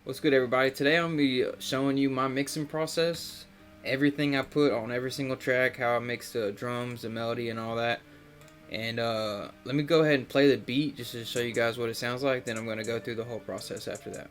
What's good, everybody? Today I'm going to be showing you my mixing process, everything I put on every single track, how I mix the drums, the melody, and all that. And let me go ahead and play the beat just to show you guys what it sounds like. Then I'm going to go through the whole process after that.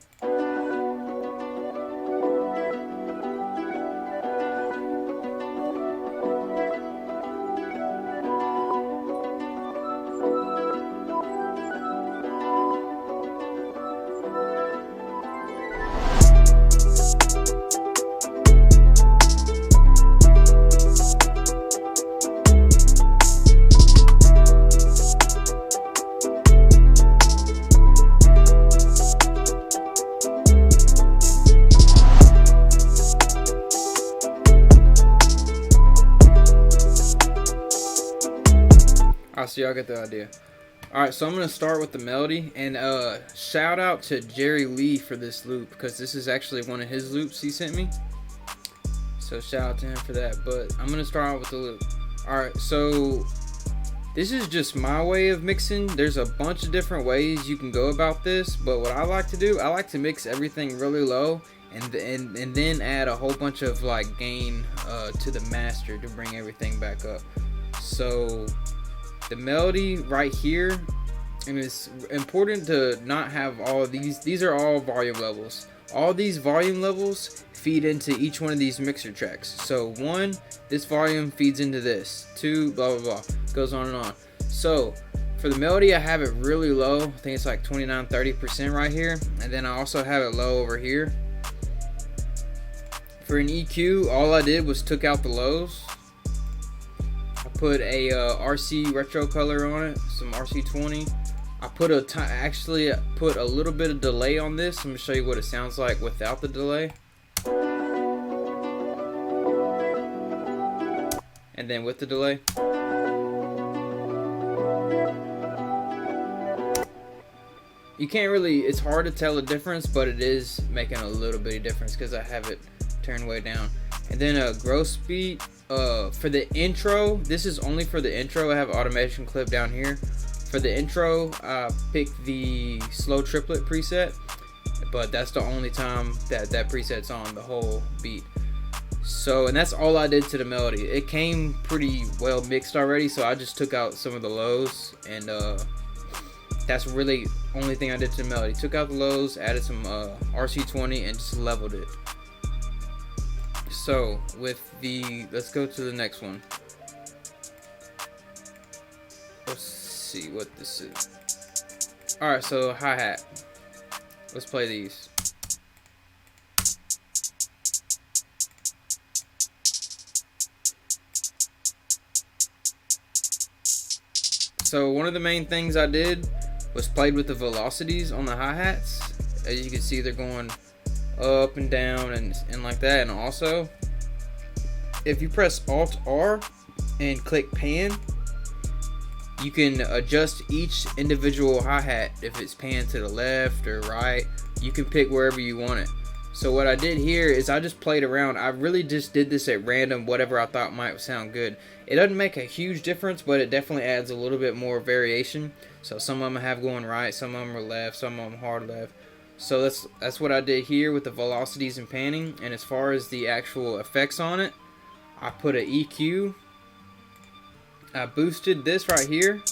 Alright, so y'all get the idea. Alright, so I'm going to start with the melody, and shout out to Jerry Lee for this loop, because this is actually one of his loops he sent me. So shout out to him for that, but I'm going to start out with the loop. Alright, so this is just my way of mixing. There's a bunch of different ways you can go about this, but what I like to do, I like to mix everything really low, and then add a whole bunch of like gain to the master to bring everything back up. So the melody right here, and it's important to not have all of these are all volume levels. All these volume levels feed into each one of these mixer tracks. So one, this volume feeds into this, two, blah blah blah, goes on and on. So for the melody, I have it really low. I think it's like 29-30% right here, and then I also have it low over here. For an EQ, all I did was took out the lows. Put a RC retro color on it, some RC20. I put actually put a little bit of delay on this. I'm gonna show you what it sounds like without the delay, and then with the delay. You can't really, it's hard to tell the difference, but it is making a little bit of difference because I have it turned way down. And then a gross beat. For the intro, this is only for the intro. I have automation clip down here. For the intro, I picked the slow triplet preset, but that's the only time that preset's on the whole beat. So, and that's all I did to the melody. It came pretty well mixed already, so I just took out some of the lows, and that's really only thing I did to the melody. Took out the lows, added some RC20, and just leveled it. So with the, let's go to the next one. Let's see what this is. Alright, so hi-hat. Let's play these. So one of the main things I did was played with the velocities on the hi-hats. As you can see, they're going up and down and like that. And also, if you press Alt R and click pan, you can adjust each individual hi-hat. If it's pan to the left or right, you can pick wherever you want it. So what I did here is I just played around. I really just did this at random, whatever I thought might sound good. It doesn't make a huge difference, but it definitely adds a little bit more variation. So some of them I have going right, some of them are left, some of them hard left. So that's what I did here with the velocities and panning. And as far as the actual effects on it, I put an EQ. I boosted this right here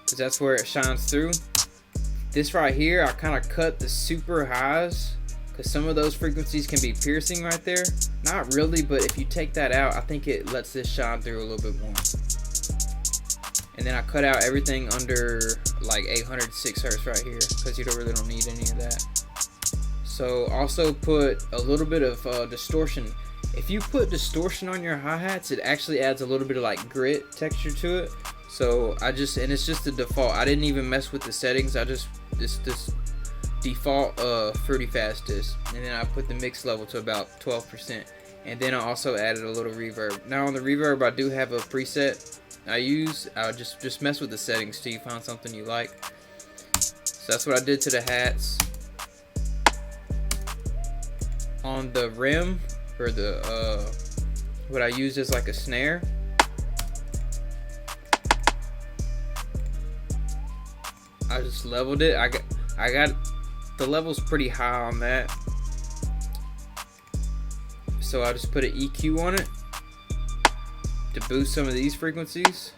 because that's where it shines through. This right here, I kind of cut the super highs because some of those frequencies can be piercing right there. Not really, but if you take that out, I think it lets this shine through a little bit more. And then I cut out everything under like 806 hertz right here because you really don't need any of that. So also put a little bit of distortion. If you put distortion on your hi-hats, it actually adds a little bit of like grit texture to it. So and it's just the default. I didn't even mess with the settings. I just this default fruity fast disc, and then I put the mix level to about 12%. And then I also added a little reverb. Now on the reverb, I do have a preset I use. I'll just mess with the settings till you find something you like. So that's what I did to the hats. On the rim, or the what I used is like a snare. I just leveled it. I got the level's pretty high on that. So I just put an EQ on it to boost some of these frequencies.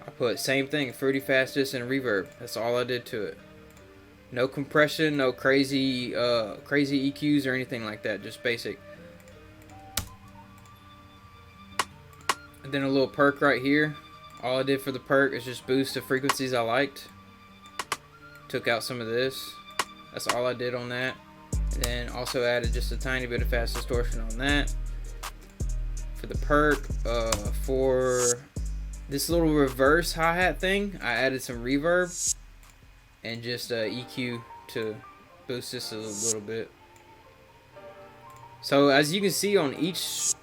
I put same thing, fruity fastest and reverb. That's all I did to it. No compression, no crazy EQs or anything like that. Just basic. And then a little perk right here. All I did for the perk is just boost the frequencies I liked. Took out some of this. That's all I did on that. And then also added just a tiny bit of fast distortion on that. For the perk, for this little reverse hi-hat thing, I added some reverb and just EQ to boost this a little bit. So as you can see on each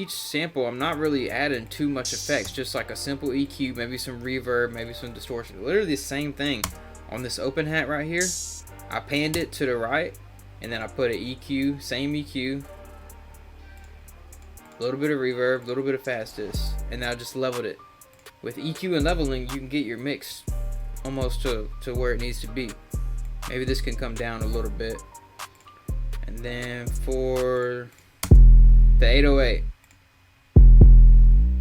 sample, I'm not really adding too much effects, just like a simple EQ, maybe some reverb, maybe some distortion. Literally the same thing on this open hat right here. I panned it to the right, and then I put an EQ, same EQ, a little bit of reverb, a little bit of fastest, and then I just leveled it. With EQ and leveling, you can get your mix almost to where it needs to be. Maybe this can come down a little bit. And then for the 808.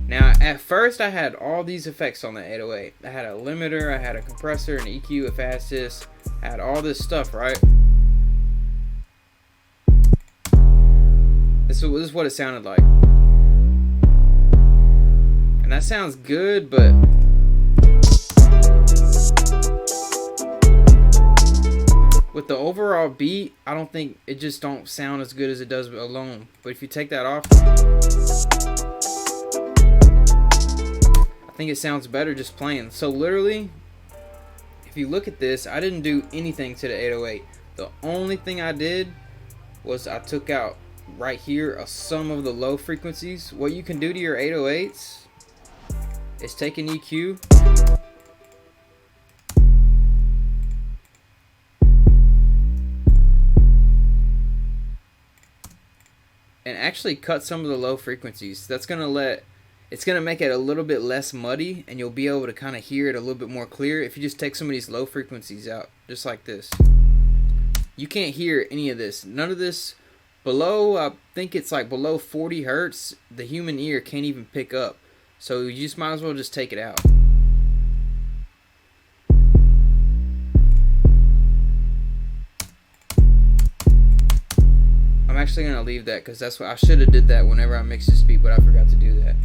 Now, at first, I had all these effects on the 808. I had a limiter, I had a compressor, an EQ, a fastest. I had all this stuff, right? This is what it sounded like. And that sounds good, but with the overall beat, I don't think it just don't sound as good as it does alone. But if you take that off, I think it sounds better just playing. So literally, if you look at this, I didn't do anything to the 808. The only thing I did was I took out right here a sum of the low frequencies. What you can do to your 808s is take an EQ, and actually cut some of the low frequencies. That's it's gonna make it a little bit less muddy, and you'll be able to kind of hear it a little bit more clear if you just take some of these low frequencies out, just like this. You can't hear any of this. None of this below, I think it's like below 40 hertz, the human ear can't even pick up. So you just might as well just take it out. I'm actually gonna leave that because that's what I should have did that whenever I mixed this beat, but I forgot to do that.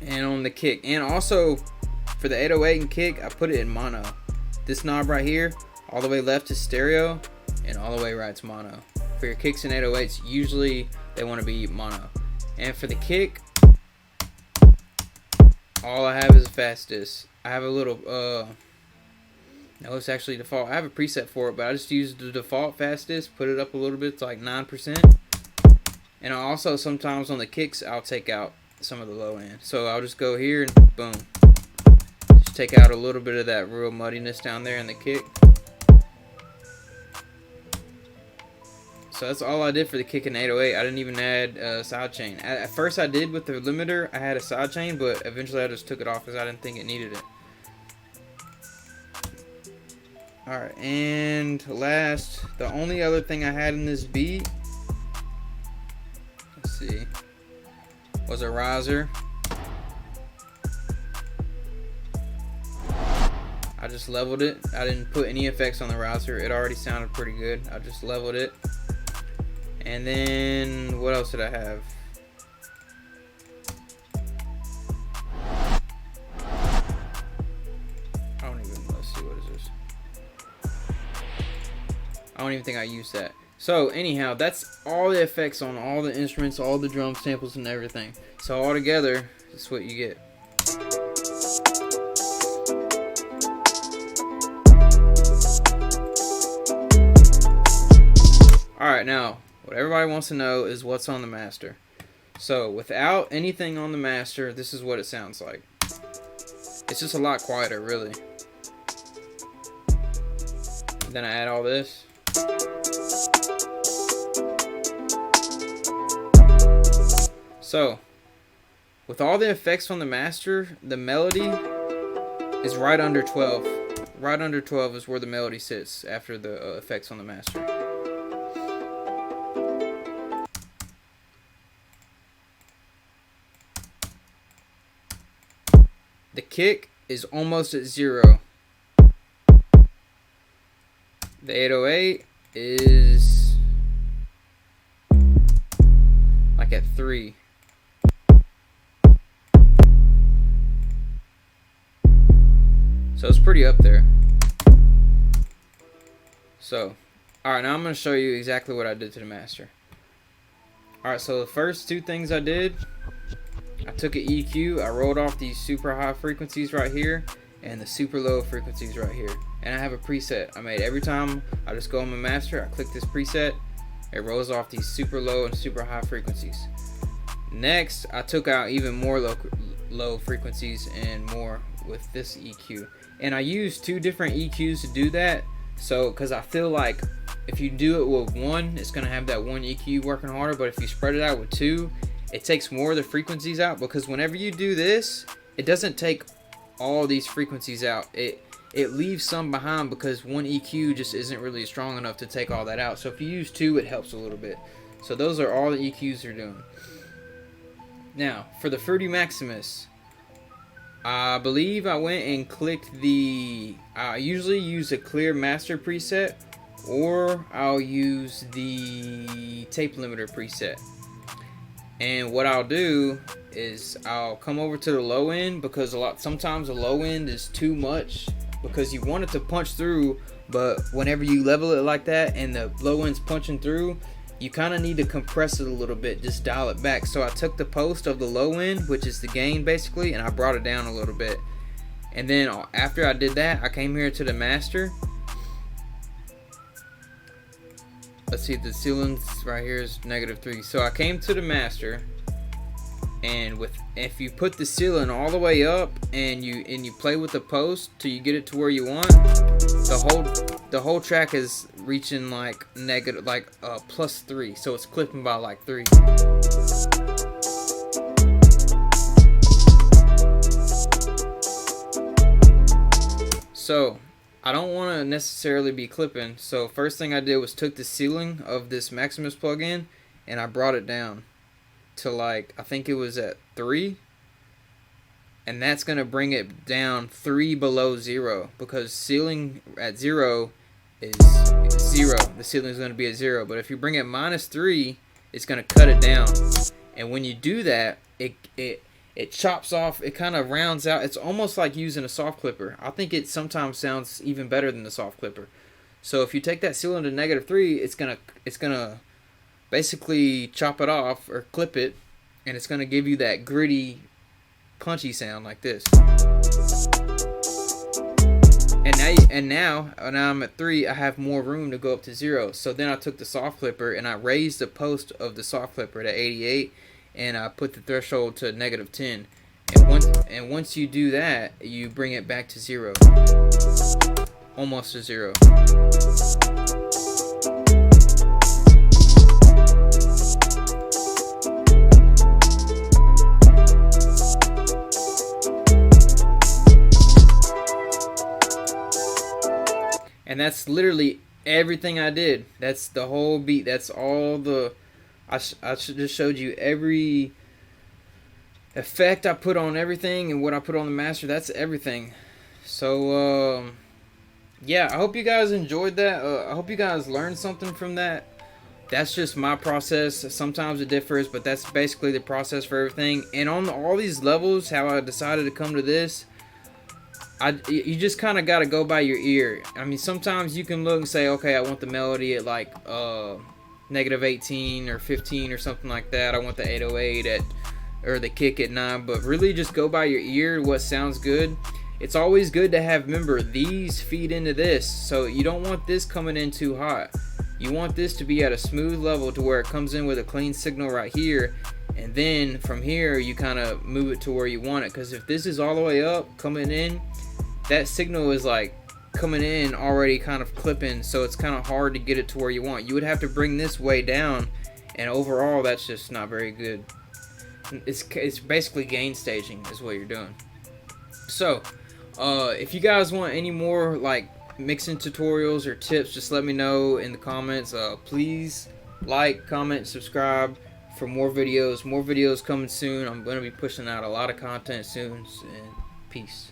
And on the kick, and also for the 808 and kick, I put it in mono. This knob right here, all the way left is stereo, and all the way right's mono. For your kicks and 808s, usually they want to be mono. And for the kick, all I have is a fastest. I have a little no, it's actually default. I have a preset for it, but I just use the default fastest, put it up a little bit to like 9%. And I also sometimes on the kicks, I'll take out some of the low end. So I'll just go here and boom. Just take out a little bit of that real muddiness down there in the kick. So that's all I did for the kick and 808. I didn't even add a sidechain. At first I did with the limiter, I had a sidechain, but eventually I just took it off because I didn't think it needed it. Alright, and last, the only other thing I had in this beat, let's see, was a riser. I just leveled it. I didn't put any effects on the riser. It already sounded pretty good. I just leveled it. And then, what else did I have? I don't even, let's see, what is this? I don't even think I used that. So anyhow, that's all the effects on all the instruments, all the drum samples and everything. So all together, this is what you get. Alright, now, what everybody wants to know is what's on the master. So without anything on the master, this is what it sounds like. It's just a lot quieter, really. And then I add all this. So, with all the effects on the master, the melody is right under 12. right under 12 is where the melody sits after the effects on the master. The kick is almost at 0. The 808 is like at 3. So it's pretty up there. So, alright, now I'm going to show you exactly what I did to the master. Alright, so the first two things I did, I took an EQ, I rolled off these super high frequencies right here and the super low frequencies right here. And I have a preset I made. Every time I just go on my master, I click this preset, it rolls off these super low and super high frequencies. Next, I took out even more low frequencies and more with this EQ. And I used 2 different EQs to do that. So, because I feel like if you do it with one, it's going to have that one EQ working harder. But if you spread it out with 2, it takes more of the frequencies out. Because whenever you do this, it doesn't take all these frequencies out. It leaves some behind because one EQ just isn't really strong enough to take all that out. So if you use 2, it helps a little bit. So those are all the EQs are doing. Now, for the Fruity Maximus, I believe I went and clicked I usually use a clear master preset, or I'll use the tape limiter preset. And what I'll do is I'll come over to the low end, because sometimes the low end is too much because you want it to punch through, but whenever you level it like that and the low end's punching through, you kind of need to compress it a little bit, just dial it back. So I took the post of the low end, which is the gain basically, and I brought it down a little bit. And then after I did that, I came here to the master. Let's see, the ceilings right here is -3. So I came to the master, and if you put the ceiling all the way up and you play with the post till you get it to where you want, the whole track is reaching like +3, so it's clipping by like 3. So I don't want to necessarily be clipping, so first thing I did was took the ceiling of this Maximus plugin and I brought it down to like, I think it was at 3, and that's going to bring it down 3 below 0, because ceiling at 0 is 0. The ceiling is going to be at 0, but if you bring it -3, it's going to cut it down. And when you do that, it chops off, it kind of rounds out. It's almost like using a soft clipper. I think it sometimes sounds even better than the soft clipper. So if you take that ceiling to -3, it's gonna basically chop it off or clip it, and it's gonna give you that gritty, punchy sound like this. And now I'm at 3, I have more room to go up to 0. So then I took the soft clipper and I raised the post of the soft clipper to 88, and I put the threshold to -10. And once you do that, you bring it back to 0, almost to 0. And that's literally everything I did. That's the whole beat. That's all the... I just showed you every effect I put on everything and what I put on the master. That's everything. So, yeah, I hope you guys enjoyed that. I hope you guys learned something from that. That's just my process. Sometimes it differs, but that's basically the process for everything. And on all these levels, how I decided to come to this, you just kind of got to go by your ear. I mean, sometimes you can look and say, okay, I want the melody at like -18 or 15 or something like that. I want the 808 or the kick at 9, but really just go by your ear, what sounds good. It's always good to have, remember, these feed into this, so you don't want this coming in too hot. You want this to be at a smooth level to where it comes in with a clean signal right here, and then from here you kind of move it to where you want it, because if this is all the way up coming in, that signal is like coming in already kind of clipping, so it's kind of hard to get it to where you want. You would have to bring this way down, and overall that's just not very good. It's basically gain staging is what you're doing. So If you guys want any more like mixing tutorials or tips, just let me know in the comments. Please like, comment, subscribe for more videos. More videos coming soon. I'm going to be pushing out a lot of content soon. And peace.